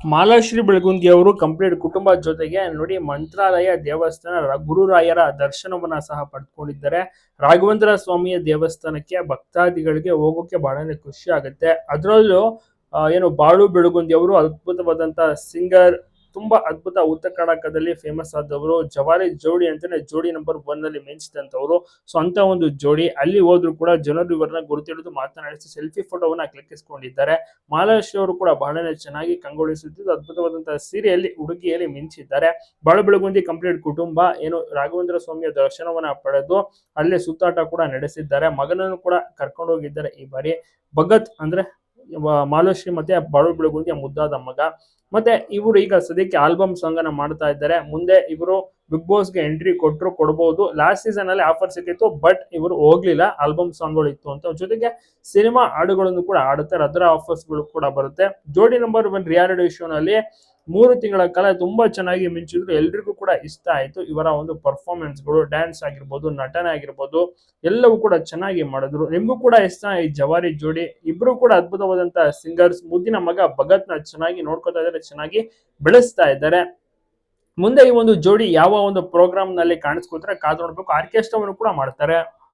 ಮಾಲಾಶ್ರೀ ಬೆಳಗುಂದಿ ಅವರು ಕಂಪ್ಲೀಟ್ ಕುಟುಂಬ ಜೊತೆಗೆ ನೋಡಿ ಮಂತ್ರಾಲಯ ದೇವಸ್ಥಾನ ಗುರುರಾಯರ ದರ್ಶನವನ್ನ ಸಹ ಪಡ್ಕೊಂಡಿದ್ದಾರೆ. ರಾಘವೇಂದ್ರ ಸ್ವಾಮಿಯ ದೇವಸ್ಥಾನಕ್ಕೆ ಭಕ್ತಾದಿಗಳಿಗೆ ಹೋಗೋಕೆ ಬಹಳನೇ ಖುಷಿ ಆಗುತ್ತೆ. ಅದರಲ್ಲೂ ಏನು ಬಾಳು ಬೆಳಗುಂದಿ ಅವರು ಅದ್ಭುತವಾದಂತ ಸಿಂಗರ್, ತುಂಬಾ ಅದ್ಭುತ ಉತ್ತರ ಕರ್ನಾಟಕದಲ್ಲಿ ಫೇಮಸ್ ಆದವರು. ಜವಾರಿ ಜೋಡಿ ಅಂತಾನೆ ಜೋಡಿ ನಂಬರ್ 1 ಅಲ್ಲಿ ಮೆಂಚಿದಂತವರು. ಸೊ ಅಂತ ಒಂದು ಜೋಡಿ ಅಲ್ಲಿ ಹೋದ್ರು ಕೂಡ ಜನರು ಇವರನ್ನ ಗುರುತಿಡಿದು ಮಾತನಾಡಿಸಿ ಸೆಲ್ಫಿ ಫೋಟೋವನ್ನ ಕ್ಲಿಕ್ಕಿಸಿಕೊಂಡಿದ್ದಾರೆ. ಮಾಲಾಶ್ರೀ ಅವರು ಕೂಡ ಬಹಳನೇ ಚೆನ್ನಾಗಿ ಕಂಗೊಳಿಸುತ್ತಿದ್ದು ಅದ್ಭುತವಾದಂತಹ ಸೀರೆಯಲ್ಲಿ ಹುಡುಗಿಯಲ್ಲಿ ಮಿಂಚಿದ್ದಾರೆ. ಬಾಳು ಬೆಳಗುಂದಿ ಕಂಪ್ಲೀಟ್ ಕುಟುಂಬ ಏನು ರಾಘವೇಂದ್ರ ಸ್ವಾಮಿಯ ದರ್ಶನವನ್ನ ಪಡೆದು ಅಲ್ಲೇ ಸುತ್ತಾಟ ಕೂಡ ನಡೆಸಿದ್ದಾರೆ. ಮಗನನ್ನು ಕೂಡ ಕರ್ಕೊಂಡು ಹೋಗಿದ್ದಾರೆ ಈ ಬಾರಿ. ಭಗತ್ ಅಂದ್ರೆ ಮಾಲಾಶ್ರೀ ಮತ್ತೆ ಬಾಳು ಬೆಳಗುಂದಿಯ ಮುದ್ದಾದ ಮಗ. ಮತ್ತೆ ಇವರು ಈಗ ಸದ್ಯಕ್ಕೆ ಆಲ್ಬಮ್ ಸಾಂಗ್ ಅನ್ನ ಮಾಡ್ತಾ ಇದ್ದಾರೆ. ಮುಂದೆ ಇವರು ಬಿಗ್ ಬಾಸ್ ಗೆ ಎಂಟ್ರಿ ಕೊಡಬಹುದು. ಲಾಸ್ಟ್ ಸೀಸನ್ ಅಲ್ಲಿ ಆಫರ್ ಸಿಕ್ಕಿತ್ತು, ಬಟ್ ಇವರು ಹೋಗ್ಲಿಲ್ಲ, ಆಲ್ಬಮ್ ಸಾಂಗ್ ಗಳು ಇತ್ತು ಅಂತ. ಜೊತೆಗೆ ಸಿನಿಮಾ ಹಾಡುಗಳನ್ನು ಕೂಡ ಆಡುತ್ತಾರೆ, ಅದರ ಆಫರ್ಸ್ ಗಳು ಕೂಡ ಬರುತ್ತೆ. ಜೋಡಿ ನಂಬರ್ 1 ರಿಯಾಲಿಟಿ ಶೋ ನಲ್ಲಿ 3 ತಿಂಗಳ ಕಾಲ ತುಂಬಾ ಚೆನ್ನಾಗಿ ಮಿಂಚಿದ್ರು. ಎಲ್ರಿಗೂ ಕೂಡ ಇಷ್ಟ ಆಯ್ತು ಇವರ ಒಂದು ಪರ್ಫಾರ್ಮೆನ್ಸ್ ಗಳು, ಡ್ಯಾನ್ಸ್ ಆಗಿರ್ಬೋದು, ನಟನೆ ಆಗಿರ್ಬೋದು, ಎಲ್ಲವೂ ಕೂಡ ಚೆನ್ನಾಗಿ ಮಾಡಿದ್ರು. ನಿಮ್ಗೂ ಕೂಡ ಇಷ್ಟ ಈ ಜವಾರಿ ಜೋಡಿ. ಇಬ್ರು ಕೂಡ ಅದ್ಭುತವಾದಂತಹ ಸಿಂಗರ್ಸ್. ಮುದ್ದಿನ ಮಗ ಭಗತ್ ನ ಚೆನ್ನಾಗಿ ನೋಡ್ಕೊತಾ ಇದ್ದಾರೆ, ಚೆನ್ನಾಗಿ ಬೆಳೆಸ್ತಾ ಇದ್ದಾರೆ. ಮುಂದೆ ಈ ಒಂದು ಜೋಡಿ ಯಾವ ಒಂದು ಪ್ರೋಗ್ರಾಮ್ ನಲ್ಲಿ ಕಾಣಿಸ್ಕೊಳ್ತಾರೆ ಕಾದು ನೋಡ್ಬೇಕು. ಆರ್ಕೆಸ್ಟ್ರಾವನ್ನು ಕೂಡ ಮಾಡ್ತಾರೆ.